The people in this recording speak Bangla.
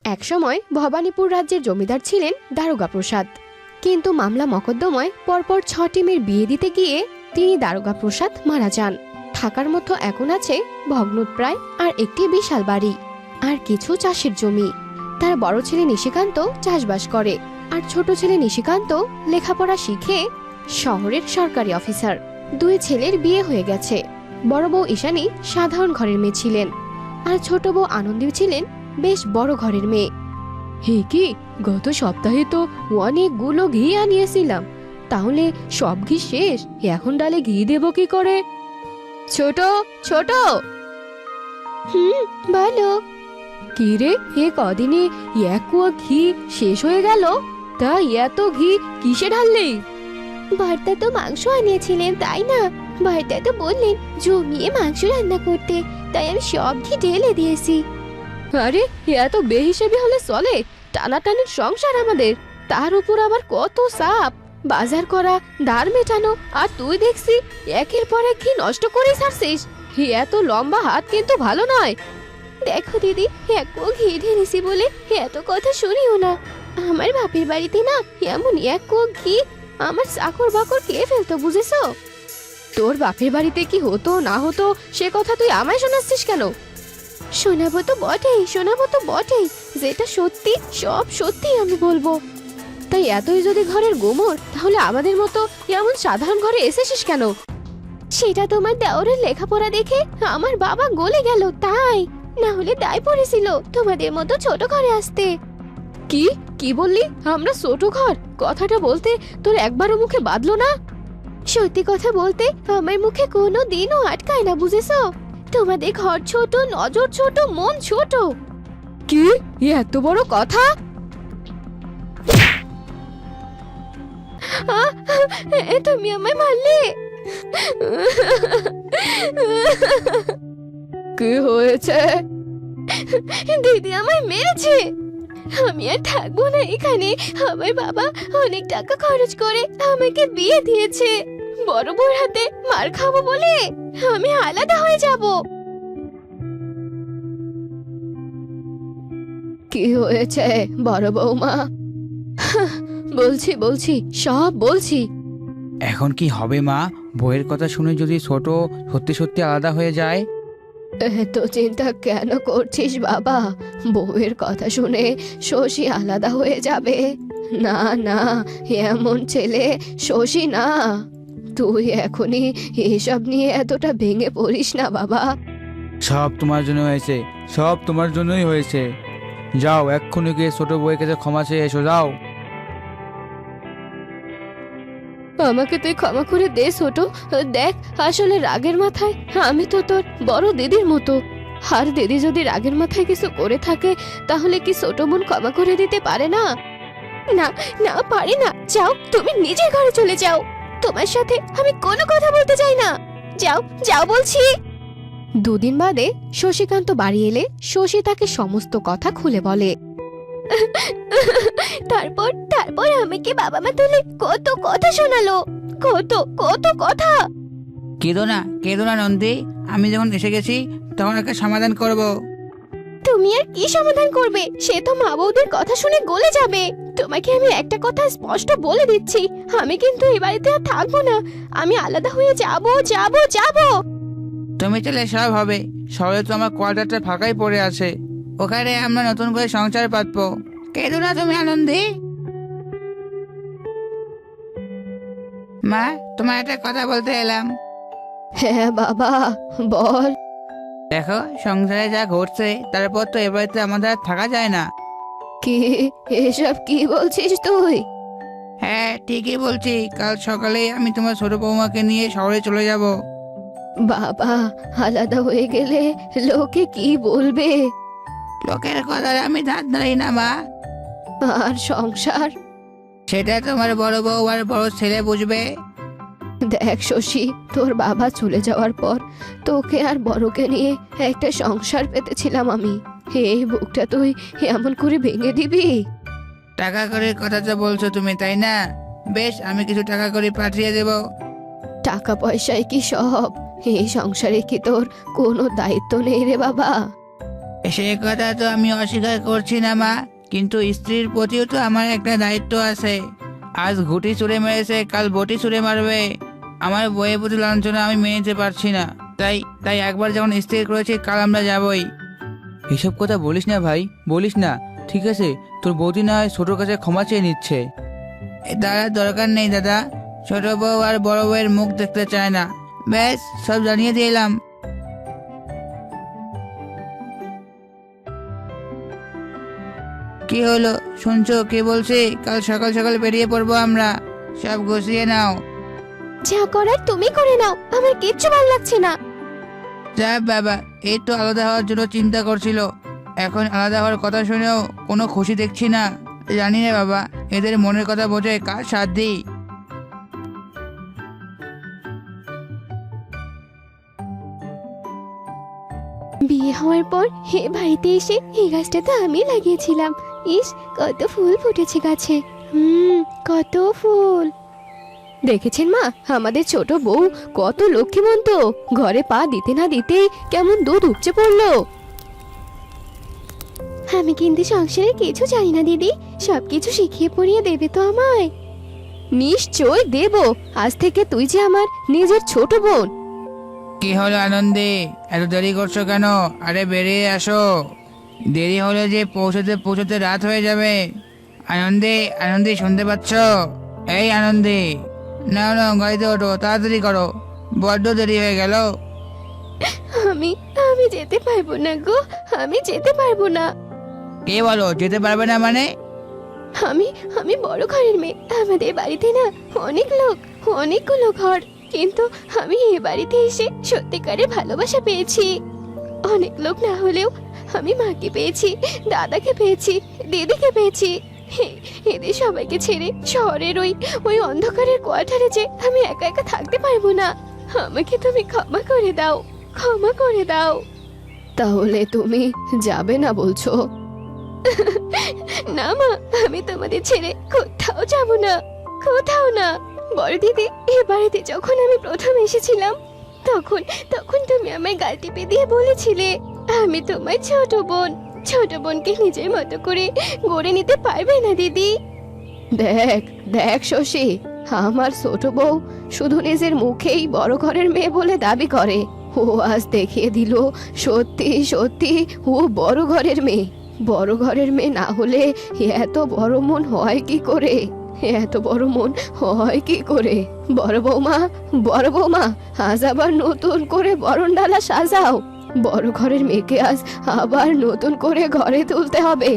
একসময় ভবানীপুর রাজ্যের জমিদার ছিলেন দারোগা প্রসাদ, কিন্তু মামলা মকদ্দমায় পরপর 6টি মেয়ের বিয়ে দিতে গিয়ে তিনি দারোগা প্রসাদ মারা যান। থাকার মতো এখন আছে ভগ্নপ্রায় আর একটি বিশাল বাড়ি আর কিছু চাষের জমি। তার বড় ছেলে নিশিকান্ত চাষবাস করে আর ছোট ছেলে নিশিকান্ত লেখাপড়া শিখে শহরের সরকারি অফিসার। 2 ছেলের বিয়ে হয়ে গেছে। বড় বউ ঈশানী সাধারণ ঘরের মেয়ে ছিলেন আর ছোট বউ আনন্দী ছিলেন বেশ বড় ঘরের মেয়ে। হে কি, গত সপ্তাহে তো অনেকগুলো ঘি আনিয়েছিলাম, তাহলে সব ঘি শেষ, এখন ডালে ঘি দেব কি করে? ছোট ছোট। বলো। কি রে, এ কদিনে 1 কুয়া ঘি শেষ হয়ে গেল, তা এত ঘি কিসে ঢাললি? ভর্তা তো মাংস আনিয়েছিলেন তাই না? ভর্তা তো বললেন জমিয়ে মাংস রান্না করতে, তাই আমি সব ঘি ঢেলে দিয়েছি। আরে, এত বেহিসেবি হলে চলে? টানাটানির সংসার আমাদের, তার উপর আবার কত চাপ, বাজার করা, দাঁড় মেটানো, আর তুই দেখছি একের পর এক ঘি নষ্ট করে ছাড়ছিস। এত লম্বা হাত কিন্তু ভালো নয়। দেখো দিদি, এক ঘি ঢেলেছি বলে এত কথা শুনিও না। আমার বাপের বাড়িতে না এমন এক ঘি আমার চাকর বাকর খেয়ে ফেলতো, বুঝেছো? তোর বাপের বাড়িতে কি হতো না হতো সে কথা তুই আমায় শোনাচ্ছিস কেন? শোনাবো তো বটেই, শোনাবো তো বটেই, যেটা সত্যি সব সত্যি আমি বলবো। তাই এতই যদি ঘরের গোমর, তাহলে আমাদের মতো এমন সাধারণ ঘরে এসেছিস কেন? সেটা তোমার দেওরের লেখাপড়া দেখে আমার বাবা গলে গেল, তাই। না হলে দায় পড়েছিল তোমাদের মতো ছোট ঘরে আসতে। কি কি বললি? আমরা ছোট ঘর? কথাটা বলতে তোর একবারও মুখে বাঁধলো না? সত্যি কথা বলতে আমার মুখে কোনো দিনও আটকায় না, বুঝেছো? তোমাদের ঘর ছোট, নজর ছোট, মন ছোট। কি এত বড় কথা? তুমি আমায় মারলে। কি হয়েছে? দিদি আমায় মেরেছে। আমি আর থাকবো না এখানে। আমার বাবা অনেক টাকা খরচ করে আমাকে বিয়ে দিয়েছে। বড় বউর হাতে মার খাবো বলে আমি আলাদা হয়ে যাব। কি হয়েছে বড় বৌমা? বলছি বলছি সব বলছি। এখন কি হবে মা? বউয়ের কথা শুনে যদি ছোট সত্যি সত্যি আলাদা হয়ে যায়? এত চিন্তা কেন করছিস বাবা? বউয়ের কথা শুনে শশী আলাদা হয়ে যাবে? না না, এমন ছেলে শশী না। তুই এখনই এসব নিয়ে এতটা ভেঙে পড়িস না বাবা। সব তোমার জন্য হয়েছে, সব তোমার জন্যই হয়েছে। যাও এক্ষুনি গিয়ে ছোট বউয়ের কাছে ক্ষমা চেয়ে এসো, যাও। আমাকে তুই ক্ষমা করে দে ছোট। দেখ, আসলে রাগের মাথায় আমি তো তোর বড় দিদির মতো। আর দিদি যদি রাগের মাথায় কিছু করে থাকে, তাহলে কি ছোট বোন ক্ষমা করে দিতে পারে না? না না, পারি না। যাও, তুমি নিজের ঘরে চলে যাও। তোমার সাথে আমি কোনো কথা বলতে চাই না। যাও যাও বলছি। 2 দিন বাদে শশীকান্ত বাড়ি এলে শশী তাকে সমস্ত কথা খুলে বলে। তারপর তারপর আমাকে বাবা মা তুলে কত কথা শোনালো, কত কত কথা। কেঁদো না নন্দী, আমি যখন এসে গেছি তখন একটা সমাধান করব। তুমি আর কি সমাধান করবে? সে তো মা বৌদির কথা শুনে গলে যাবে। তোমাকে আমি একটা কথা স্পষ্ট বলে দিচ্ছি, আমি কিন্তু এই বাড়িতে আর থাকবো না। আমি আলাদা হয়ে যাব যাব যাব। তুমি চলে সব হবে। শহরে তো আমার কোয়ার্টারটা ফাঁকাই পড়ে আছে, ওখানে আমরা নতুন করে সংসার পাতবো। কেঁদো না তুমি আনন্দী। মা, তোমার একটা কথা বলতে এলাম। হ্যাঁ বাবা, বল। দেখো, সংসারে যা ঘটছে তারপর তো এ বাড়িতে আমাদের আর থাকা যায় না। কি এসব কি বলছিস তুই? হ্যাঁ, ঠিকই বলছি। কাল সকালে আমি তোমার ছোট বৌমাকে নিয়ে শহরে চলে যাব। বাবা, আলাদা হয়ে গেলে লোকে কি বলবে? লোকের কথা আমি ধার ধারি না মা। আর সংসার? সেটা তোমার বড় বউ আর বড় ছেলে বুঝবে। দেখ শশী, তোর বাবা চলে যাওয়ার পর তোকে আর বড়কে নিয়ে একটা সংসার পেতেছিলাম আমি। এই বুকটা তুই এমন করে ভেঙে দিবি? টাকা করে কথা তো বলছো তুমি, তাই না? বেশ, আমি কিছু টাকা করে পাঠিয়ে দেব। টাকা পয়সায় কি সব? এই সংসারে কি তোর কোনো দায়িত্ব নেই রে বাবা? সে কথা তো আমি অস্বীকার করছি না মা, কিন্তু স্ত্রীর প্রতিও তো আমার একটা দায়িত্ব আছে। আজ ঘুটি ছুঁড়ে মেরেছে, কাল বটি ছুঁড়ে মারবে। আমার বইয়ের প্রতি লাঞ্ছনা আমি মেনে নিতে পারছি না। তাই তাই একবার যখন স্থির করেছি, কাল আমরা যাবই। এসব কথা বলিস না ভাই, বলিস না। ঠিক আছে, তোর বৌদি না হয় ছোটোর কাছে ক্ষমা চেয়ে নিচ্ছে। তার আর দরকার নেই দাদা। ছোট বউ আর বড় বউয়ের মুখ দেখতে চায় না। ব্যাস, সব জানিয়ে দিলাম। কি হলো শুনছো? কি বলছি? কাল সকাল সকাল বেরিয়ে পড়বো আমরা। সব গুছিয়ে নাও। যা করার তুমি করে নাও, আমার কিচ্ছু ভালো লাগছে না। যা বাবা, এই তো আলাদা হওয়ার জন্য চিন্তা করছিল, এখন আলাদা হওয়ার কথা শুনেও কোনো খুশি দেখছি না। জানি না বাবা, এদের মনের কথা বোঝে কার সাথ দিই। বিয়ে হওয়ার পর হে বাড়িতে এসে এই গাছটা তো আমি লাগিয়েছিলাম। ইস, কত ফুল ফুটেছে গাছে। কত ফুল। দেখেছেন মা, আমাদের ছোট বউ কত লক্ষ্মীমন্ত। ঘরে পা দিতে না দিতেই কেমন দুধ উপচে পড়লো। আমি কিন্তু সংসারে কিছু জানি না দিদি, সবকিছু শিখিয়ে পড়িয়ে দেবে তো আমায়? নিশ্চয় দেব। আজ থেকে তুই যে আমার নিজের ছোট বোন। কি হলো আনন্দে, এত দেরি করছো কেন? আরে বেরিয়ে আসো, দেরি হলে যে পৌঁছতে পৌঁছতে রাত হয়ে যাবে। আনন্দে, আনন্দে শুনতে পাচ্ছ? এই আনন্দে, না না, গাড়িতে ওঠো, তাড়াতাড়ি করো, বড্ড দেরি হয়ে গেল। আমি আমি যেতে পারবো না গো, আমি যেতে পারবো না। কে বলো যেতে পারবে না মানে? আমি আমি বড় ঘরের মেয়ে। আমাদের বাড়িতে না অনেকগুলো ঘর, কিন্তু আমি এ বাড়িতে এসে সত্যিকারের ভালোবাসা পেয়েছি। অনেক লোক না হলেও আমি মাকে পেয়েছি, দাদাকে পেয়েছি, দিদিকে পেয়েছি। এদের সবাইকে ছেড়ে শহরের ওই অন্ধকারের কোয়ার্টারে যে আমি একা একা থাকতে পারবো না। আমাকে তুমি ক্ষমা করে দাও, ক্ষমা করে দাও। তাহলে তুমি যাবে না বলছো? না মা, আমি তোমাদের ছেড়ে কোথাও যাব না, কোথাও না। বড় দিদি, এ বাড়িতে যখন আমি প্রথম এসেছিলাম, তখন তখন তুমি আমায় গাল টিপে দিয়ে বলেছিলে আমি তোমার ছোট বোন। ছোট বোনকে নিজের মতো করে গড়ে নিতে পারবে না দিদি। দেখ দেখ শশী, আমার ছোট বউ শুধু নিজের মুখেই বড় ঘরের মেয়ে বলে দাবি করে। ও আজ দেখিয়ে দিল সত্যি সত্যি ও বড় ঘরের মেয়ে। বড় ঘরের মেয়ে না হলে এত বড় মন হয় কি করে? এত বড় মন হয় কি করে? বড় বৌমা, আজ আবার নতুন করে বরণডালা সাজাও। বড় ঘরের মেয়েকে আজ আবার নতুন করে ঘরে তুলতে হবে।